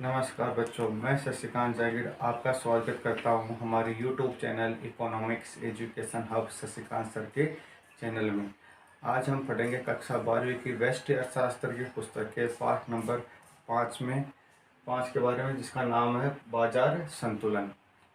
नमस्कार बच्चों, मैं शशिकांत जागीर आपका स्वागत करता हूं हमारे YouTube channel economics education hub Shashikant sir के चैनल में। आज हम पढ़ेंगे कक्षा 12वीं की व्यष्टि अर्थशास्त्र की पुस्तक के पाठ नंबर 5 के बारे में, जिसका नाम है बाजार संतुलन।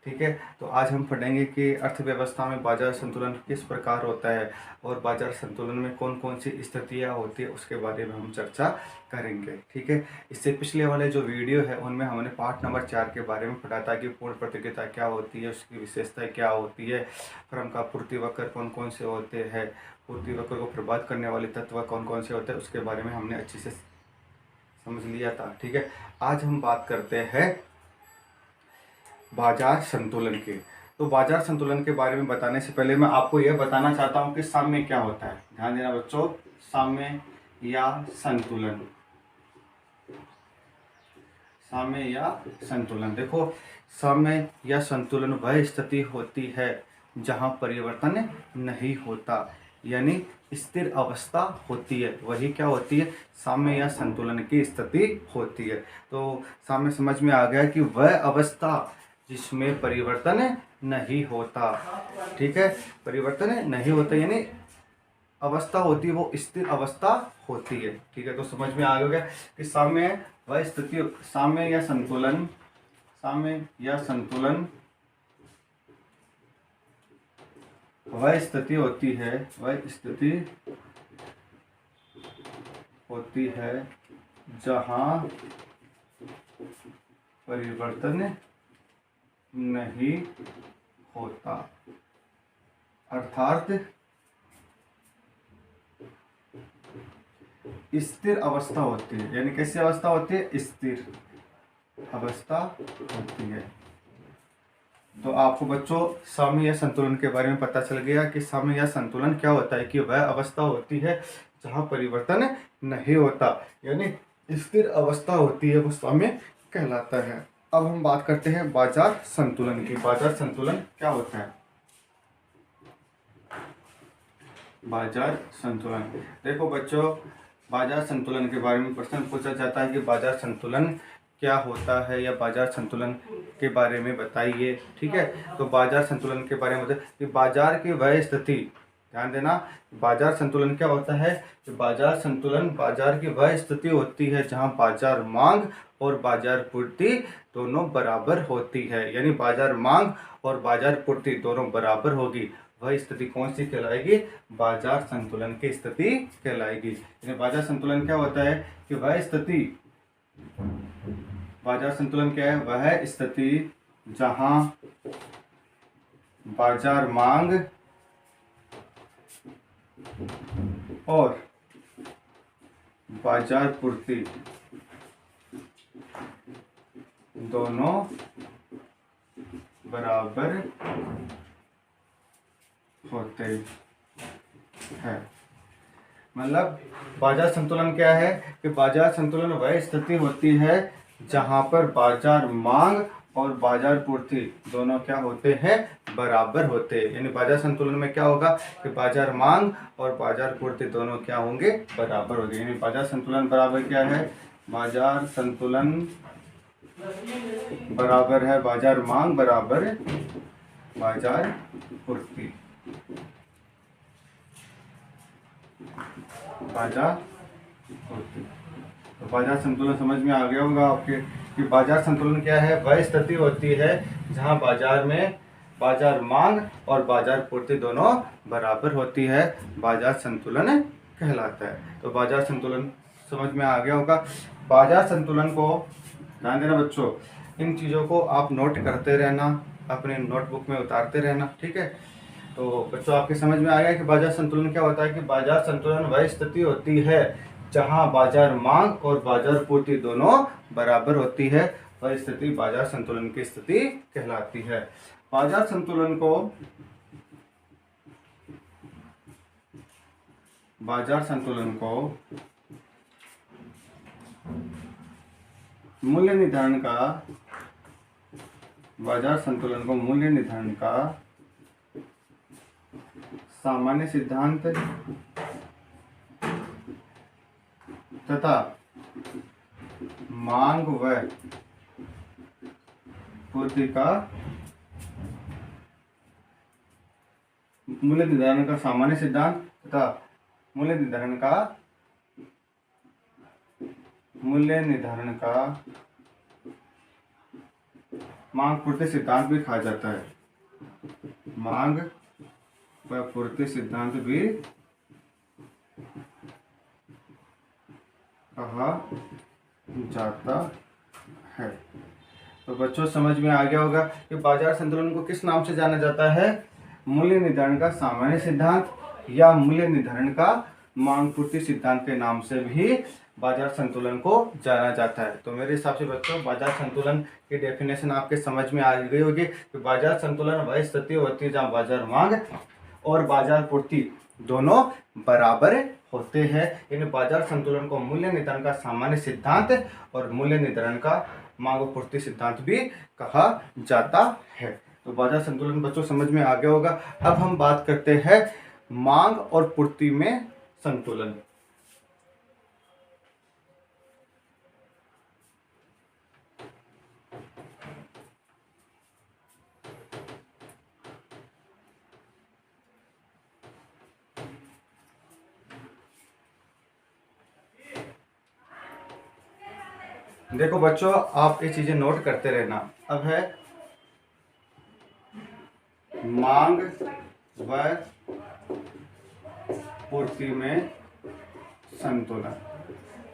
ठीक है, तो आज हम पढ़ेंगे कि अर्थव्यवस्था में बाजार संतुलन किस प्रकार होता है और बाजार संतुलन में कौन कौन सी स्थितियाँ होती है उसके बारे में हम चर्चा करेंगे। ठीक है, इससे पिछले वाले जो वीडियो है उनमें हमने पाठ नंबर 4 के बारे में पढ़ा था कि पूर्ण प्रतियोगिता क्या होती है, उसकी विशेषताएं क्या होती है, फर्म का पूर्ति वक्र कौन कौन से होते हैं, पूर्ति वक्र को प्रभावित करने वाले तत्व कौन कौन से होते हैं, उसके बारे में हमने अच्छे से समझ लिया था। ठीक है, आज हम बात करते हैं बाजार संतुलन के। तो बाजार संतुलन के बारे में बताने से पहले मैं आपको यह बताना चाहता हूं कि साम्य क्या होता है। ध्यान देना बच्चों, साम्य या संतुलन। साम्य या संतुलन, देखो, साम्य या संतुलन वह स्थिति होती है जहां परिवर्तन नहीं होता, यानी स्थिर अवस्था होती है, वही क्या होती है, साम्य या संतुलन की स्थिति होती है। तो साम्य समझ में आ गया कि वह अवस्था जिसमें परिवर्तन नहीं होता। ठीक है, परिवर्तन नहीं होता यानी अवस्था होती है वो स्थिर अवस्था होती है। ठीक है, तो समझ में आ गया कि साम्य वह स्थिति, साम्य या संतुलन, साम्य या संतुलन वह स्थिति होती है, वह स्थिति होती है जहां परिवर्तन नहीं होता, अर्थात स्थिर अवस्था होती है। यानी कैसी अवस्था होती है, स्थिर अवस्था होती है। तो आपको बच्चों साम्य या संतुलन के बारे में पता चल गया कि साम्य या संतुलन क्या होता है, कि वह अवस्था होती है जहां परिवर्तन नहीं होता, यानी स्थिर अवस्था होती है, वो साम्य कहलाता है। अब हम बात करते हैं बाजार संतुलन की। बाजार संतुलन क्या होता है? बाजार संतुलन, देखो बच्चों, बाजार संतुलन के बारे में प्रश्न पूछा जाता है कि बाजार संतुलन क्या होता है या बाजार संतुलन के बारे में बताइए। ठीक है, तो बाजार संतुलन के बारे में बताइए कि बाजार की वह स्थिति, ध्यान देना, बाजार संतुलन क्या होता है कि बाजार संतुलन बाजार की वह स्थिति होती है जहां बाजार मांग और बाजार पूर्ति दोनों बराबर होती है। यानी बाजार मांग और बाजार पूर्ति दोनों बराबर होगी, वह स्थिति कौन सी कहलाएगी, बाजार संतुलन की स्थिति कहलाएगी। यानी बाजार संतुलन क्या होता है कि वह स्थिति, बाजार संतुलन क्या है, वह स्थिति जहां बाजार मांग और बाजार पूर्ति दोनों बराबर होते हैं। मतलब बाजार संतुलन क्या है कि बाजार संतुलन वह स्थिति होती है जहां पर बाजार मांग और बाजार पूर्ति दोनों क्या होते हैं, बराबर होते हैं। यानी बाजार संतुलन में क्या होगा कि बाजार मांग और बाजार पूर्ति दोनों क्या होंगे, बराबर होंगे। यानी बाजार संतुलन बराबर क्या है, बाजार संतुलन बराबर है बाजार मांग बराबर बाजार पूर्ति। बाजार पूर्ति, तो बाजार संतुलन समझ में आ गया होगा आपके कि बाजार संतुलन क्या है, वह स्थिति होती है जहां बाजार में बाजार मांग और बाजार पूर्ति दोनों बराबर होती है, बाजार संतुलन कहलाता है। तो बाजार संतुलन समझ में आ गया होगा। बाजार संतुलन को ध्यान देना बच्चों, इन चीज़ों को आप नोट करते रहना, अपने नोटबुक में उतारते रहना। ठीक है, तो बच्चों आपके समझ में आ गया कि बाजार संतुलन क्या होता है कि बाजार संतुलन वह स्थिति होती है जहां बाजार मांग और बाजार पूर्ति दोनों बराबर होती है, वह स्थिति बाजार संतुलन की स्थिति कहलाती है। बाजार संतुलन को, बाजार संतुलन को मूल्य निर्धारण का, बाजार संतुलन को मूल्य निर्धारण का सामान्य सिद्धांत तथा मांग व पूर्ति का मूल्य निर्धारण का सामान्य सिद्धांत तथा मूल्य निर्धारण का मांग पूर्ति सिद्धांत भी कहा जाता है। मांग व पूर्ति सिद्धांत भी कहा जाता है। तो बच्चों समझ में आ गया होगा कि बाजार संतुलन को किस नाम से जाना जाता है? मूल्य निर्धारण का सामान्य सिद्धांत या मूल्य निर्धारण का मांग पूर्ति सिद्धांत के नाम से भी बाजार संतुलन को जाना जाता है। तो मेरे हिसाब से बच्चों बाजार संतुलन की डेफिनेशन आपके समझ में आ गई होगी कि बाजार संतुलन वह स्थिति होती है जहाँ बाजार मांग और बाजार पूर्ति दोनों बराबर होते हैं। इन बाजार संतुलन को मूल्य निर्धारण का सामान्य सिद्धांत और मूल्य निर्धारण का मांग और पूर्ति सिद्धांत भी कहा जाता है। तो बाजार संतुलन बच्चों समझ में आ गया होगा। अब हम बात करते हैं मांग और पूर्ति में संतुलन। देखो बच्चों आप ये चीजें नोट करते रहना। अब है मांग व पूर्ति में संतुलन।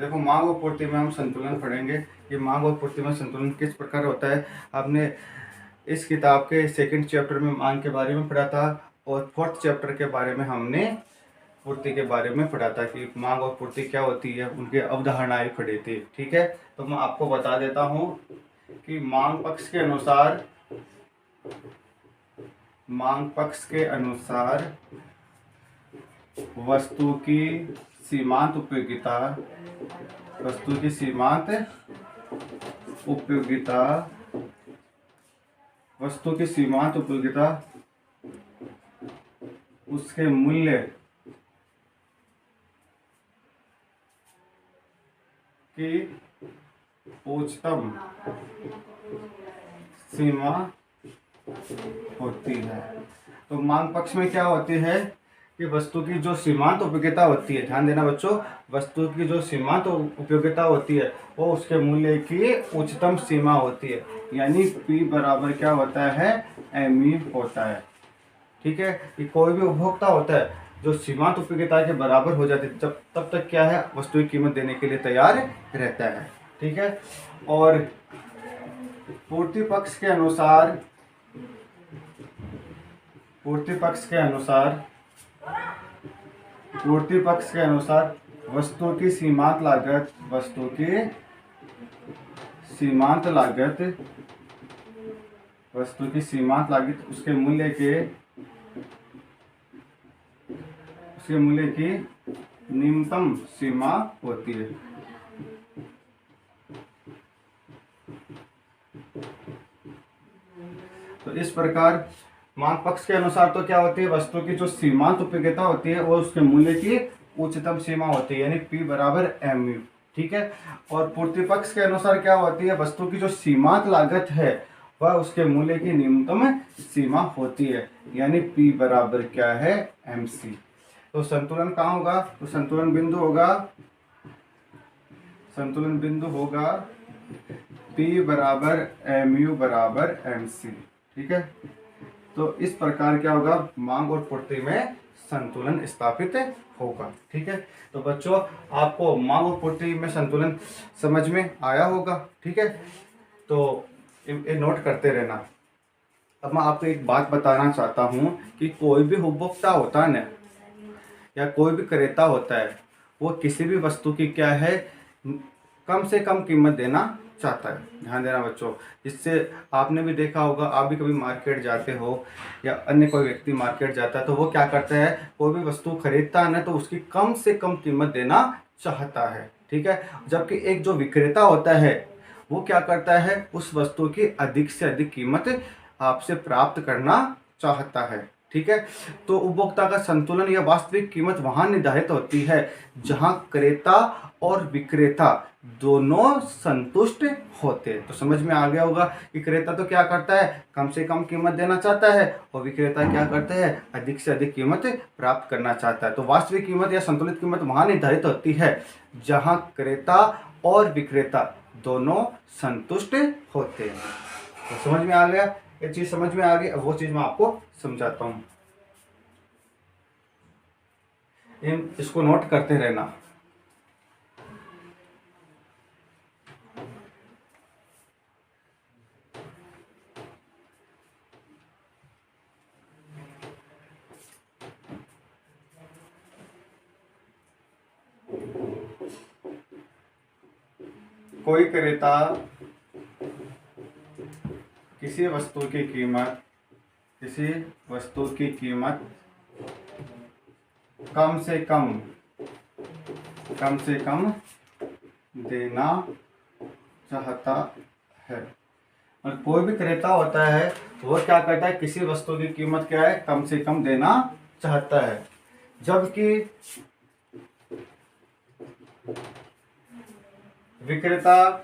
देखो मांग और पूर्ति में हम संतुलन पढ़ेंगे कि मांग और पूर्ति में संतुलन किस प्रकार होता है। आपने इस किताब के सेकंड चैप्टर में मांग के बारे में पढ़ा था और फोर्थ चैप्टर के बारे में हमने पूर्ति के बारे में पढ़ा था कि मांग और पूर्ति क्या होती है, उनके अवधारणाएं पढ़ी थी। ठीक है, तो मैं आपको बता देता हूं कि मांग पक्ष के अनुसार वस्तु की सीमांत उपयोगिता उसके मूल्य की उच्चतम सीमा होती है। तो मांग पक्ष में क्या होती है कि वस्तु की जो सीमांत उपयोगिता होती है, ध्यान देना बच्चों, वस्तु की जो सीमांत उपयोगिता होती है वो उसके मूल्य की उच्चतम सीमा होती है। यानी P बराबर क्या होता है, ME होता है। ठीक है, कि कोई भी उपभोक्ता होता है जो सीमांत उपयोगिता के बराबर हो जाती है जब तब तक क्या है, वस्तु की कीमत देने के लिए तैयार रहता है। ठीक है, और पूर्ति पक्ष के अनुसार वस्तु की सीमांत लागत उसके मूल्य की न्यूनतम सीमा होती है। तो इस प्रकार मांग पक्ष के अनुसार तो क्या होती है, वस्तु की जो सीमांत उपयोगिता होती है वो उसके मूल्य की उच्चतम सीमा होती है, यानी P बराबर MU। ठीक है, और पूर्ति पक्ष के अनुसार क्या होती है, वस्तु की जो सीमांत लागत है वह उसके मूल्य की न्यूनतम सीमा होती है, यानी P बराबर क्या है, MC। तो संतुलन कहाँ होगा, तो संतुलन बिंदु होगा P बराबर MU बराबर MC। ठीक है, तो इस प्रकार क्या होगा, मांग और पूर्ति में संतुलन स्थापित होगा। ठीक है, तो बच्चों आपको मांग और पूर्ति में संतुलन समझ में आया होगा। ठीक है, तो ये नोट करते रहना। अब मैं आपको एक बात बताना चाहता हूँ कि कोई भी उपभोक्ता होता है ना, या कोई भी क्रेता होता है, वो किसी भी वस्तु की क्या है, कम से कम कीमत देना चाहता है। ध्यान देना बच्चों, इससे आपने भी देखा होगा, आप भी कभी मार्केट जाते हो या अन्य कोई व्यक्ति मार्केट जाता है तो वो क्या करता है, कोई भी वस्तु खरीदता है ना तो उसकी कम से कम कीमत देना चाहता है। ठीक है, जबकि एक जो विक्रेता होता है वो क्या करता है, उस वस्तु की अधिक से अधिक कीमत आपसे प्राप्त करना चाहता है। ठीक है। तो उपभोक्ता का संतुलन या वास्तविक कीमत वहां निर्धारित होती है जहां क्रेता और विक्रेता दोनों संतुष्ट होते हैं। तो समझ में आ गया होगा कि क्रेता तो क्या करता है, कम से कम कीमत देना चाहता है, और विक्रेता क्या करता है, अधिक से अधिक कीमत प्राप्त करना चाहता है। तो वास्तविक कीमत या संतुलित कीमत वहां निर्धारित होती है जहां क्रेता और विक्रेता दोनों संतुष्ट होते हैं। तो समझ में आ गया, ये चीज समझ में आ गई। अब वो चीज मैं आपको समझाता हूं, इसको नोट करते रहना। कोई क्रेता किसी वस्तु की कीमत कम से कम देना चाहता है। और कोई भी क्रेता होता है वो क्या करता है, किसी वस्तु की कीमत क्या है, कम से कम देना चाहता है। जबकि विक्रेता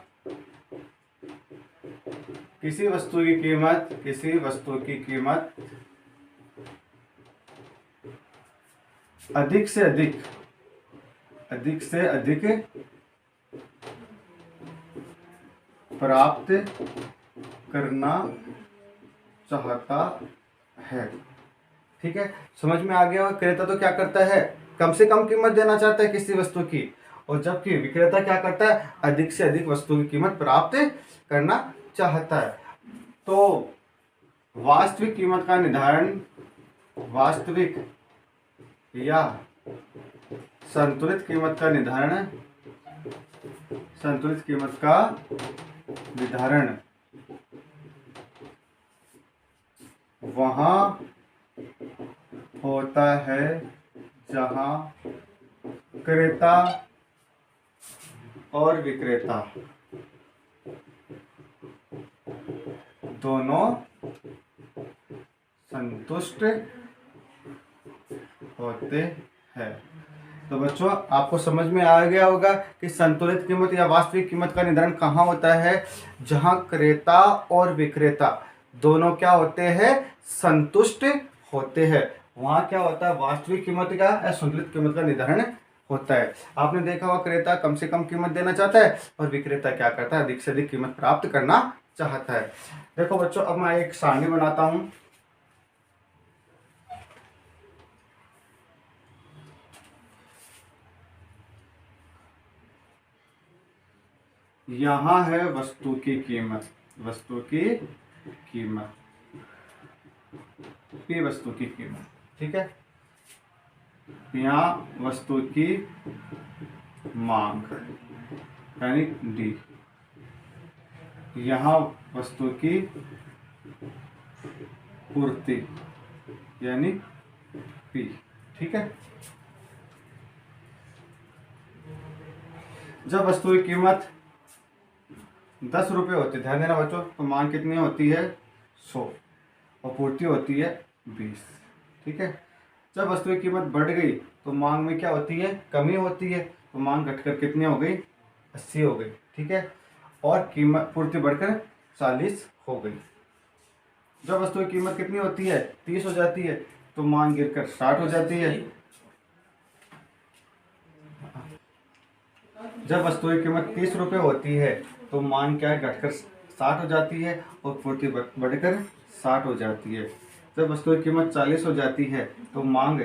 किसी वस्तु की कीमत अधिक से अधिक प्राप्त करना चाहता है। ठीक है, समझ में आ गया। क्रेता तो क्या करता है, कम से कम कीमत देना चाहता है किसी वस्तु की, और जबकि विक्रेता क्या करता है, अधिक से अधिक वस्तु की कीमत प्राप्त करना चाहता है। तो वास्तविक कीमत का निर्धारण वास्तविक या संतुलित कीमत का निर्धारण वहाँ होता है जहाँ क्रेता और विक्रेता दोनों संतुष्ट होते हैं। तो बच्चों, आपको समझ में आ गया होगा कि संतुलित कीमत या वास्तविक कीमत का निर्धारण कहाँ होता है, जहां क्रेता और विक्रेता दोनों क्या होते हैं, संतुष्ट होते हैं। वहां क्या होता है, वास्तविक कीमत का या संतुलित कीमत का निर्धारण होता है। आपने देखा होगा, क्रेता कम से कम कीमत देना चाहता है और विक्रेता क्या करता है, अधिक से अधिक कीमत प्राप्त करना चाहता है। देखो बच्चों, अब मैं एक सारणी बनाता हूं। यहां है वस्तु की कीमत P वस्तु की कीमत, ठीक है। यहाँ वस्तु की मांग यानी D, यहाँ वस्तु की पूर्ति यानी P, ठीक है। जब वस्तु की कीमत 10 रुपये होती है, ध्यान देना बच्चों, तो मांग कितनी होती है, 100, और पूर्ति होती है 20, ठीक है। जब वस्तु की कीमत बढ़ गई तो मांग में क्या होती है, कमी होती है, तो मांग घटकर कितनी हो गई, 80 हो गई, ठीक है। और कीमत पूर्ति बढ़कर 40 हो गई। जब वस्तु की कीमत कितनी होती है, 30 हो जाती है, तो मांग गिरकर 60 हो जाती है। जब वस्तु की कीमत 30 रुपये होती है तो मांग क्या है, घटकर 60 हो जाती है और पूर्ति बढ़कर 60 हो जाती है। जब वस्तु की कीमत 40 हो जाती है तो मांग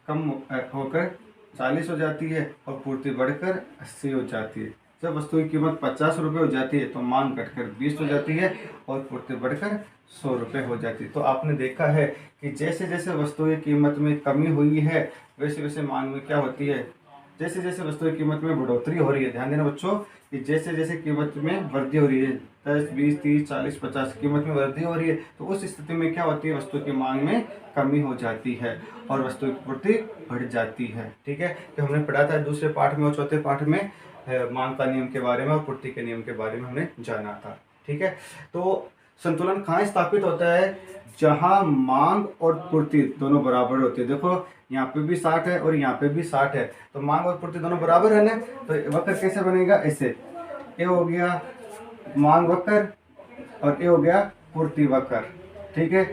कम होकर 40 हो जाती है और पूर्ति बढ़कर 80 हो जाती है। जब वस्तु की कीमत 50 रुपये हो जाती है तो मांग घटकर 20 हो जाती है और पूर्ति बढ़कर 100 रुपये हो जाती है। तो आपने देखा है कि जैसे जैसे वस्तु की कीमत में कमी हुई है वैसे वैसे मांग में क्या होती है, जैसे जैसे वस्तु की कीमत में बढ़ोतरी हो रही है। ध्यान देना बच्चों कि जैसे जैसे कीमत में वृद्धि हो रही है, 10, 20, 30, 40, 50 कीमत में वृद्धि हो रही है, तो उस स्थिति में क्या होती है, वस्तु की मांग में कमी हो जाती है और वस्तु की पूर्ति बढ़ जाती है, ठीक है। तो हमने पढ़ा था दूसरे पाठ में और चौथे पाठ में मांग का नियम के बारे में और पूर्ति के नियम के बारे में हमने जाना था, ठीक है। तो संतुलन कहाँ स्थापित होता है? जहां मांग और पूर्ति दोनों बराबर होती है। देखो यहाँ पे भी 60 है और यहाँ पे भी 60 है, तो मांग और पूर्ति दोनों बराबर है ना, तो वक्र कैसे बनेगा? ऐसे, ये हो गया मांग वक्र और ये हो गया पूर्ति वक्र। ठीक है,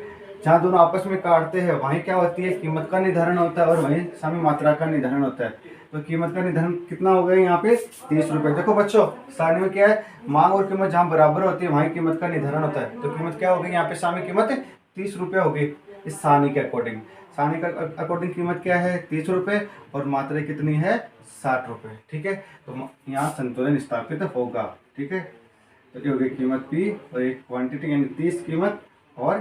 जहाँ दोनों आपस में काटते हैं वहीं क्या होती है? कीमत का निर्धारण होता है और वहीं समय मात्रा का निर्धारण होता है। तो कीमत का निर्धारण कितना हो गया यहाँ पे? 30 रुपये। देखो बच्चों, सारणी में क्या है? मांग और कीमत जहाँ बराबर होती है वहीं कीमत का निर्धारण होता है। तो कीमत क्या हो गई यहाँ पे? सामने कीमत 30 रुपये हो गई इस सारणी के अकॉर्डिंग। सारणी का अकॉर्डिंग कीमत क्या है? 30 रुपये और मात्रा कितनी है? 60 रुपये। ठीक है, तो यहाँ संतुलन स्थापित होगा। ठीक है, तो ये हो गई कीमत पी और एक क्वांटिटी यानी 30 कीमत और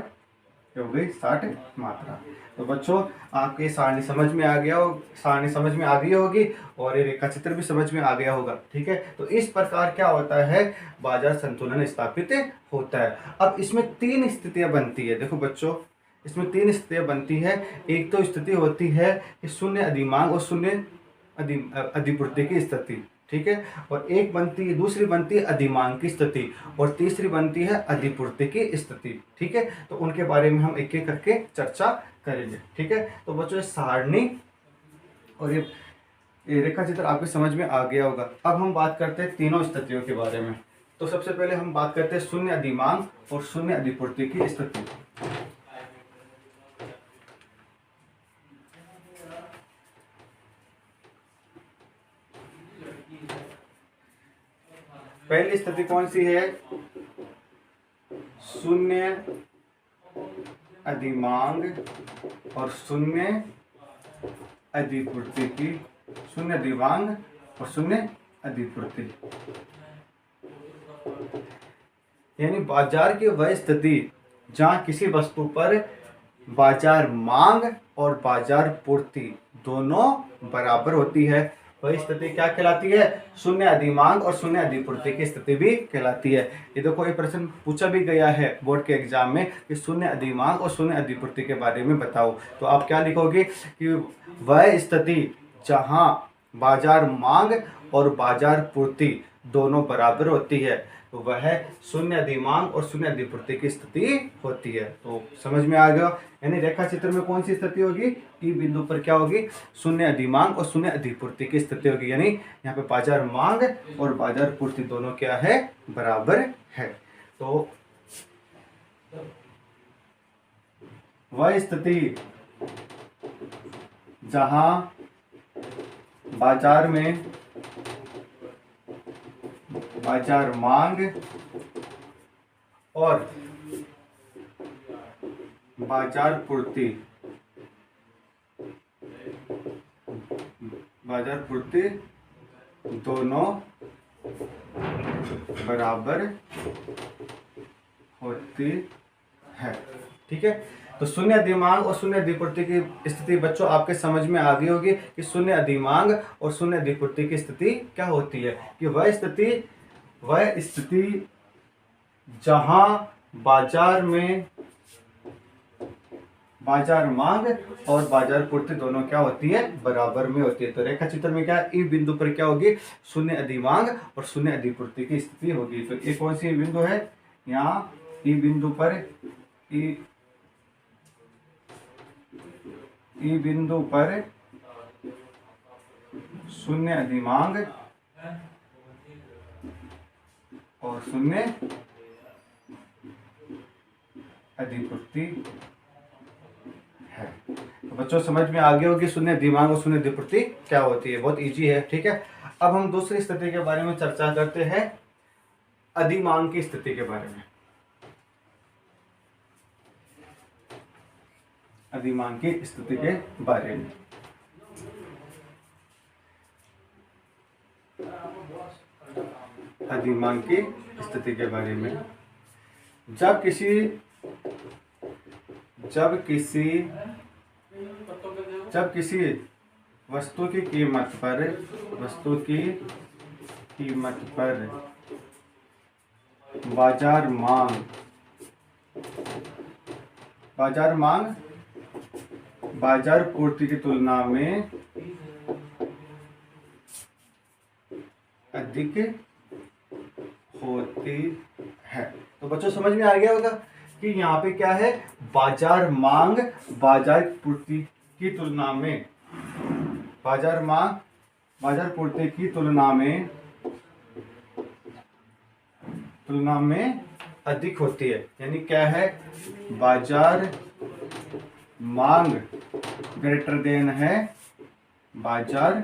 ये हो गई 60 मात्रा। तो बच्चों आपके सारणी समझ में आ गया हो, सारणी समझ में आ गई होगी और ये रेखा चित्र भी समझ में आ गया होगा। ठीक है, तो इस प्रकार क्या होता है? बाजार संतुलन स्थापित होता है। अब इसमें 3 स्थितियां बनती है। देखो बच्चों, इसमें 3 स्थितियां बनती है। एक तो स्थिति होती है कि शून्य अधिमांग और शून्य अधिपूर्ति की स्थिति। ठीक है, और एक बनती है, दूसरी बनती है अधिमांग की स्थिति और तीसरी बनती है अधिपूर्ति की स्थिति। ठीक है, तो उनके बारे में हम एक एक करके चर्चा करेंगे। ठीक है, तो बच्चों सारणी और ये रेखा चित्र आपके समझ में आ गया होगा। अब हम बात करते हैं तीनों स्थितियों के बारे में। तो सबसे पहले हम बात करते हैं शून्य अधिमांग और शून्य अधिपूर्ति की स्थिति। पहली स्थिति कौन सी है? शून्य अधिमांग और शून्य अधिपूर्ति की। शून्य अधिमांग और शून्य अधिपूर्ति यानी बाजार की वह स्थिति जहां किसी वस्तु पर बाजार मांग और बाजार पूर्ति दोनों बराबर होती है, वही स्थिति क्या कहलाती है? शून्य अधिमांग और शून्य अधिपूर्ति की स्थिति भी कहलाती है। ये देखो, ये प्रश्न पूछा भी गया है बोर्ड के एग्जाम में कि शून्य अधिमांग और शून्य अधिपूर्ति के बारे में बताओ। तो आप क्या लिखोगे कि वह स्थिति जहां बाजार मांग और बाजार पूर्ति दोनों बराबर होती है, तो वह शून्य अधिमांग और शून्य अधिपूर्ति की स्थिति होती है। तो समझ में आ गया, यानी रेखा चित्र में कौन सी स्थिति होगी? ई बिंदु पर क्या होगी? शून्य अधिमांग और शून्य अधिपूर्ति की स्थिति होगी। यानी यहाँ पे बाजार मांग और बाजार पूर्ति दोनों क्या है? बराबर है। तो वह स्थिति जहां बाजार में बाजार मांग और बाजार पूर्ति दोनों बराबर होती है। ठीक है, तो शून्य अधिमांग और शून्य अधिपूर्ति की स्थिति बच्चों आपके समझ में आ गई होगी कि शून्य अधिमांग और शून्य अधिपूर्ति की स्थिति क्या होती है? कि वह स्थिति जहां बाजार में बाजार मांग और बाजार पूर्ति दोनों क्या होती है? बराबर में होती है। तो रेखा चित्र में क्या ई बिंदु पर क्या होगी? शून्य अधिमांग और शून्य अधिपूर्ति की स्थिति होगी। तो ये कौन सी बिंदु है? यहाँ ई बिंदु पर शून्य अधिमांग और शून्य अधिपूर्ति है। तो बच्चों समझ में आ गया होगी शून्य अधिमांग और शून्य अधिपूर्ति क्या होती है। बहुत इजी है। ठीक है, अब हम दूसरी स्थिति के बारे में चर्चा करते हैं, अधिमांग की स्थिति के बारे में। अधिमांग की स्थिति के बारे में अधिमांग की स्थिति के बारे में जब किसी वस्तु की कीमत पर बाजार मांग बाजार पूर्ति की तुलना में अधिक होती है। तो बच्चों समझ में आ गया होगा कि यहाँ पे क्या है, बाजार मांग बाजार पूर्ति की तुलना में, बाजार मांग बाजार पूर्ति की तुलना में अधिक होती है। यानी क्या है, बाजार मांग ग्रेटर देन है बाजार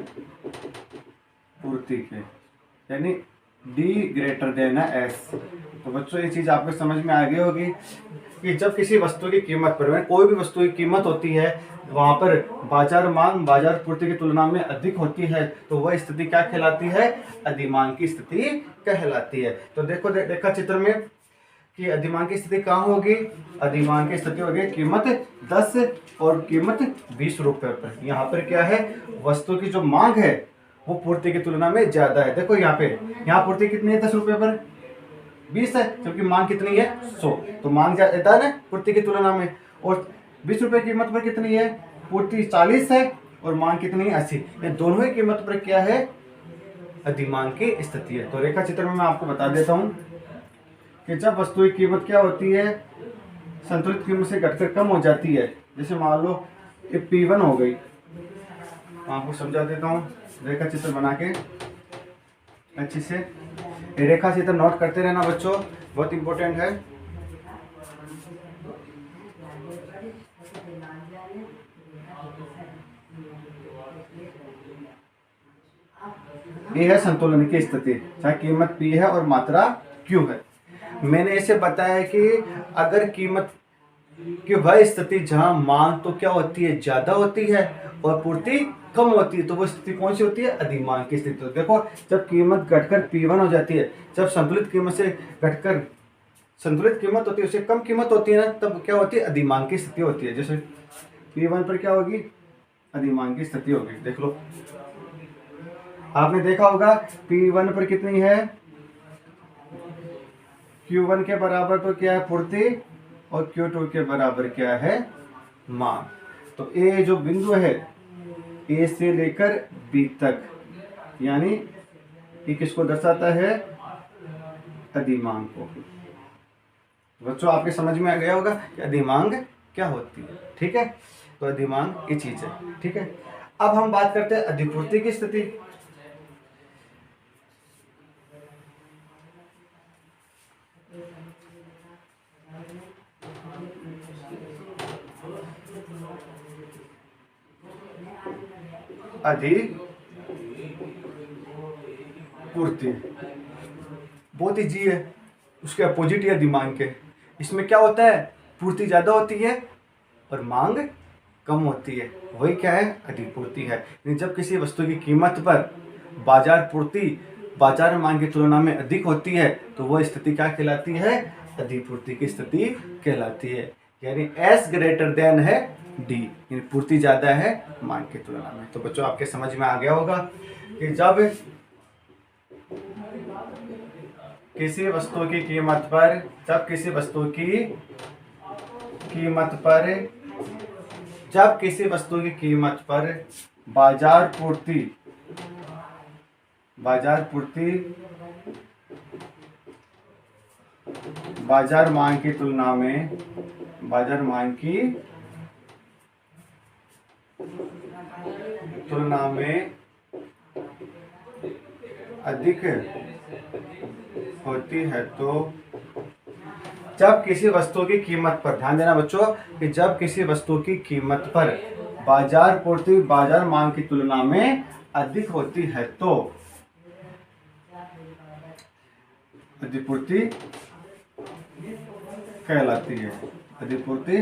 पूर्ति के, यानी डी ग्रेटर देन है एस। तो बच्चों ये चीज आपको समझ में आ गई होगी कि जब किसी वस्तु की कीमत पर, कोई भी वस्तु की कीमत होती है वहां पर बाजार मांग बाजार पूर्ति की तुलना में अधिक होती है, तो वह स्थिति क्या कहलाती है, अधिमांग की स्थिति कहलाती है। तो देखो देखा चित्र में कि अधिमांग की स्थिति कहाँ होगी, अधिमांग की स्थिति होगी कीमत 10 और कीमत 20 रुपए पर। यहाँ पर क्या है, वस्तु की जो मांग है वो पूर्ति की तुलना में ज्यादा है। देखो यहाँ पूर्ति कितनी है, 10 रुपए पर 20 है, जबकि मांग कितनी है 100। तो मांग ज्यादा है ना पूर्ति की तुलना में। और 20 रुपए कीमत पर कितनी है, पूर्ति 40 है और मांग कितनी है 80। ये दोनों ही कीमत पर क्या है, अधिमांग की स्थिति है। तो रेखा चित्र में मैं आपको बता देता हूँ कि जब वस्तु की कीमत क्या होती है, संतुलित कीमत से घटकर कम हो जाती है। जैसे मान लो ये P1 हो गई, आपको समझा देता हूँ रेखा चित्र बना के अच्छे से। ये रेखा चित्र नोट करते रहना बच्चों, बहुत इंपॉर्टेंट है। ये है संतुलन की स्थिति, चाहे कीमत P है और मात्रा Q है। मैंने इसे बताया कि अगर कीमत की वह स्थिति जहां मांग तो क्या होती है, ज्यादा होती है और पूर्ति कम होती है, तो वो स्थिति कौन सी होती है, अधिमांग की स्थिति। तो देखो जब कीमत घटकर P1 हो जाती है, जब संतुलित कीमत से घटकर संतुलित कीमत होती है उससे कम कीमत होती है ना, तब क्या होती है, अधिमांग की स्थिति होती है। जैसे P1 पर क्या होगी, अधिमांग की स्थिति होगी। देख लो, आपने देखा होगा P1 पर कितनी है, Q1 के बराबर तो क्या है पूर्ति और Q2 के बराबर क्या है, मांग। तो ए जो बिंदु है ए से लेकर बी तक, यानी ये किसको दर्शाता है, अधिमांग को। बच्चों आपके समझ में आ गया होगा कि अधिमांग क्या होती है। ठीक है, तो अधिमांग ये चीज है। ठीक है, अब हम बात करते हैं अधिपूर्ति की स्थिति। अधिपूर्ति बहुत ईजी है, उसके अपोजिट है अधिमांग के। इसमें क्या होता है, पूर्ति ज्यादा होती है और मांग कम होती है, वही क्या है, अधिपूर्ति है। जब किसी वस्तु की कीमत पर बाजार पूर्ति बाजार मांग की तुलना में अधिक होती है, तो वह स्थिति क्या कहलाती है, अधिपूर्ति की स्थिति कहलाती है। यानी S ग्रेटर देन है D, पूर्ति ज्यादा है मांग की तुलना में। तो बच्चों आपके समझ में आ गया होगा कि जब किसी वस्तु की कीमत पर जब किसी वस्तु की कीमत पर बाजार पूर्ति बाजार मांग की तुलना में अधिक होती है, तो जब किसी वस्तु की कीमत पर, ध्यान देना बच्चों कि जब किसी वस्तु की कीमत पर बाजार पूर्ति बाजार मांग की तुलना में अधिक होती है तो अधिपूर्ति कहलाती है। अधिपूर्ति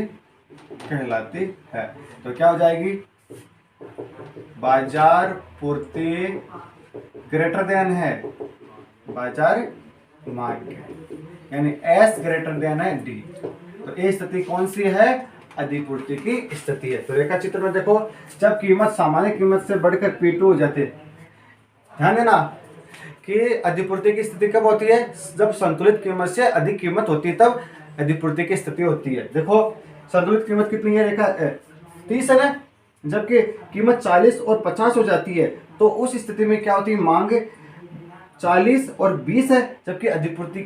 कहलाती है। तो क्या हो जाएगी, बाजार पूर्ति ग्रेटर देन है बाजार मांग, यानी S ग्रेटर देन है D। तो ये स्थिति कौन सी है, अधिपूर्ति की स्थिति है। तो रेखा चित्र में देखो, जब कीमत सामान्य कीमत से बढ़कर P2 हो जाती है, ध्यान देना कि अधिपूर्ति की स्थिति कब होती है, जब संतुलित कीमत से अधिक कीमत होती है तब अधिपूर्ति की स्थिति होती है। देखो संतुलित कीमत कितनी है, रेखा 30 है ना, जबकि कीमत 40 और 50 हो जाती है, तो उस स्थिति में क्या होती है, मांग 40 और 20 है, जबकि अधिपूर्ति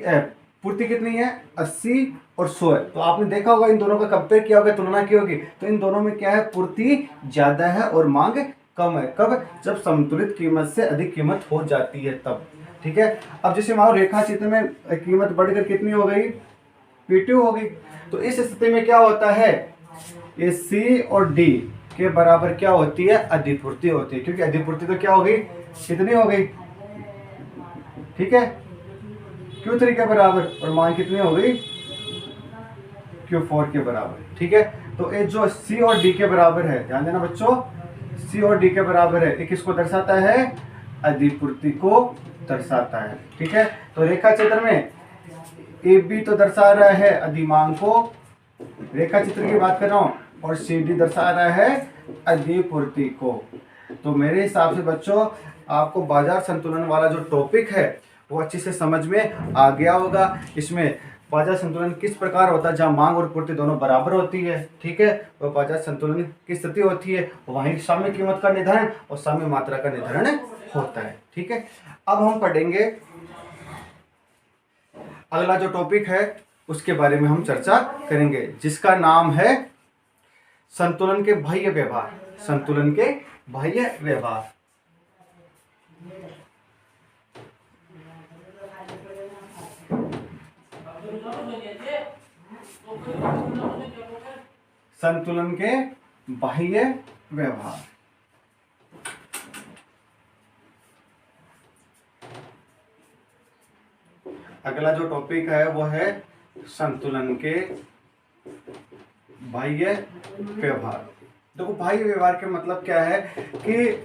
पूर्ति कितनी है 80 और 100 है। तो आपने देखा होगा इन दोनों का कंपेयर किया होगा, तुलना की होगी, तो इन दोनों में क्या है, पूर्ति ज्यादा है और मांग कम है। कब? जब संतुलित कीमत से अधिक कीमत हो जाती है तब। ठीक है। अब जैसे मान लो रेखा चित्र में कीमत बढ़कर कितनी हो गई, P2 हो गई। तो इस स्थिति में क्या होता है, ये C और D के बराबर क्या होती है, अधिपूर्ति होती है, क्योंकि अधिपूर्ति तो क्या हो गई, कितनी हो गई, ठीक है, Q3 के बराबर, और मांग कितनी हो गई, Q4 के बराबर। ठीक है। तो ये जो C और D के बराबर है, ध्यान देना बच्चों, C और D के बराबर है, एक किसको दर्शाता है, अधिपूर्ति को दर्शाता है। ठीक है। तो रेखा चित्र में AB तो दर्शा रहा है अधिमांग को, रेखा चित्र की बात कर रहा हूं, और CD दर्शा रहा है अधिपूर्ति को। तो मेरे हिसाब से बच्चों आपको बाजार संतुलन वाला जो टॉपिक है वो अच्छे से समझ में आ गया होगा। इसमें बाजार संतुलन किस प्रकार होता है, जहाँ मांग और पूर्ति दोनों बराबर होती है। ठीक है। और बाजार संतुलन की स्थिति होती है, वहीं साम्य कीमत का निर्धारण और साम्य मात्रा का निर्धारण होता है। ठीक है। अब हम पढ़ेंगे अगला जो टॉपिक है उसके बारे में हम चर्चा करेंगे, जिसका नाम है संतुलन के बाह्य व्यवहार। संतुलन के बाह्य व्यवहार। संतुलन के बाह्य व्यवहार। अगला जो टॉपिक है वो है संतुलन के बाह्य व्यवहार। देखो बाह्य व्यवहार के मतलब क्या है कि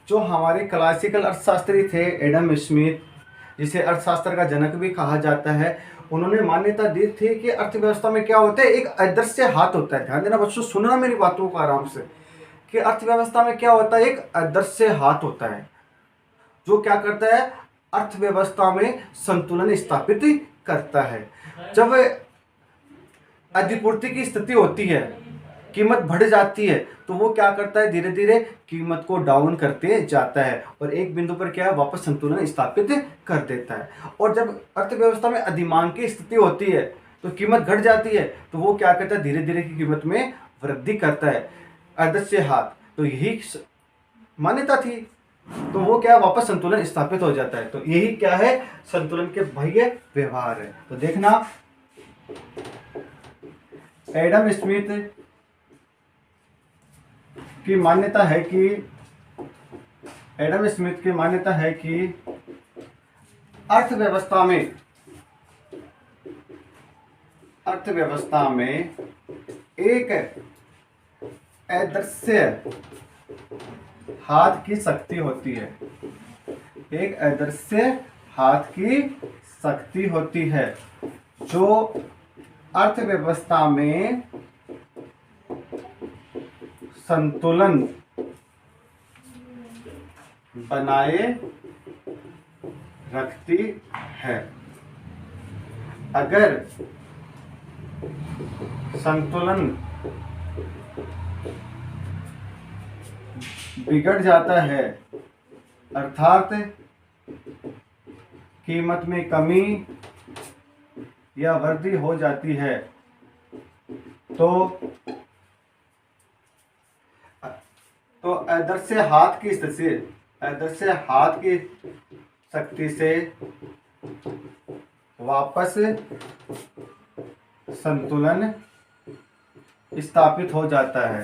जो हमारे क्लासिकल अर्थशास्त्री थे एडम स्मिथ, जिसे अर्थशास्त्र का जनक भी कहा जाता है, उन्होंने मान्यता दी थी कि अर्थव्यवस्था में क्या होता है, एक अदृश्य हाथ होता है। ध्यान देना बच्चों, सुनना मेरी बातों को आराम से, कि अर्थव्यवस्था में क्या होता है, एक अदृश्य हाथ होता है जो क्या करता है, अर्थव्यवस्था में संतुलन स्थापित करता है। जब अधिपूर्ति की स्थिति होती है, कीमत बढ़ जाती है, तो वो क्या करता है, धीरे धीरे कीमत को डाउन करते जाता है और एक बिंदु पर क्या है, वापस संतुलन स्थापित कर देता है। और जब अर्थव्यवस्था में अधिमांग की स्थिति होती है तो कीमत घट जाती है, तो वो क्या करता है, धीरे धीरे की कीमत में वृद्धि करता है, अदृश्य हाथ। तो यही मान्यता थी, तो वो क्या, वापस संतुलन स्थापित हो जाता है। तो यही क्या है, संतुलन के बाह्य व्यवहार है। तो देखना, एडम स्मिथ की मान्यता है कि अर्थव्यवस्था में एक अदृश्य हाथ की शक्ति होती है, एक अदृश्य हाथ की शक्ति होती है जो अर्थव्यवस्था में संतुलन बनाए रखती है। अगर संतुलन बिगड़ जाता है, अर्थात कीमत में कमी या वृद्धि हो जाती है, तो अदृश्य हाथ की शक्ति से वापस संतुलन स्थापित हो जाता है,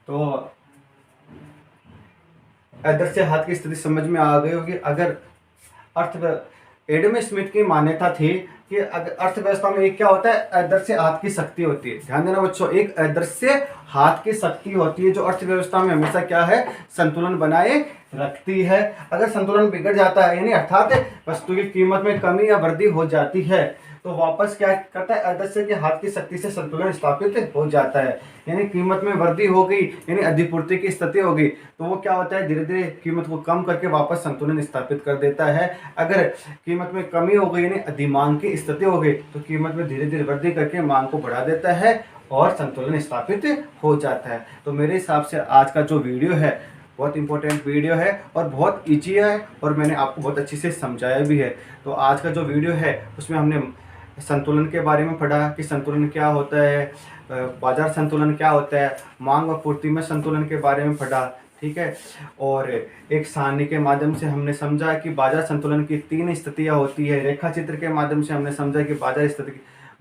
तो अदृश्य हाथ की स्थिति समझ में आ गई होगी। अगर एडम स्मिथ की मान्यता थी कि अर्थव्यवस्था में एक क्या होता है, अदृश्य हाथ की शक्ति होती है। ध्यान देना बच्चों, एक अदृश्य हाथ की शक्ति होती है जो अर्थव्यवस्था में हमेशा क्या है, संतुलन बनाए रखती है। अगर संतुलन बिगड़ जाता है, यानी अर्थात वस्तु की कीमत में कमी या वृद्धि हो जाती है, तो वापस क्या करता है, अदृश्य के हाथ की शक्ति से संतुलन स्थापित हो जाता है। यानी कीमत में वृद्धि हो गई, यानी अधिपूर्ति की स्थिति हो गई, तो वो क्या होता है, धीरे धीरे कीमत को कम करके वापस संतुलन स्थापित कर देता है। अगर कीमत में कमी हो गई, यानी अधिमांग की स्थिति हो गई, तो कीमत में धीरे धीरे वृद्धि करके मांग को बढ़ा देता है और संतुलन स्थापित हो जाता है। तो मेरे हिसाब से आज का जो वीडियो है बहुत इंपॉर्टेंट वीडियो है और बहुत ईजी है और मैंने आपको बहुत अच्छे से समझाया भी है। तो आज का जो वीडियो है उसमें हमने संतुलन के बारे में पढ़ा कि संतुलन क्या होता है, बाजार संतुलन क्या होता है, मांग और पूर्ति में संतुलन के बारे में पढ़ा, ठीक है। और एक सारणी के माध्यम से हमने समझा कि बाजार संतुलन की 3 स्थितियाँ होती है। रेखा चित्र के माध्यम से हमने समझा कि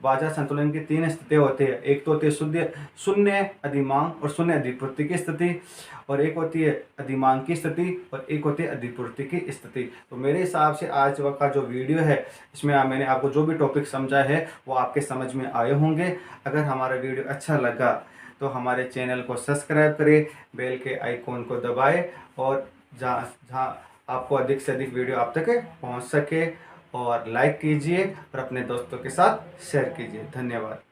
बाजार संतुलन की 3 स्थितियाँ होती है। एक तो होती है शून्य अधिमांग और शून्य अधिपूर्ति की स्थिति, और एक होती है अधिमांग की स्थिति, और एक होती है अधिपूर्ति की स्थिति। तो मेरे हिसाब से आज का जो वीडियो है इसमें मैंने आपको जो भी टॉपिक समझा है वो आपके समझ में आए होंगे। अगर हमारा वीडियो अच्छा लगा तो हमारे चैनल को सब्सक्राइब करें, बेल के आइकॉन को दबाएं, और जहाँ जहाँ आपको अधिक से अधिक वीडियो आप तक पहुँच सके, और लाइक कीजिए और अपने दोस्तों के साथ शेयर कीजिए। धन्यवाद।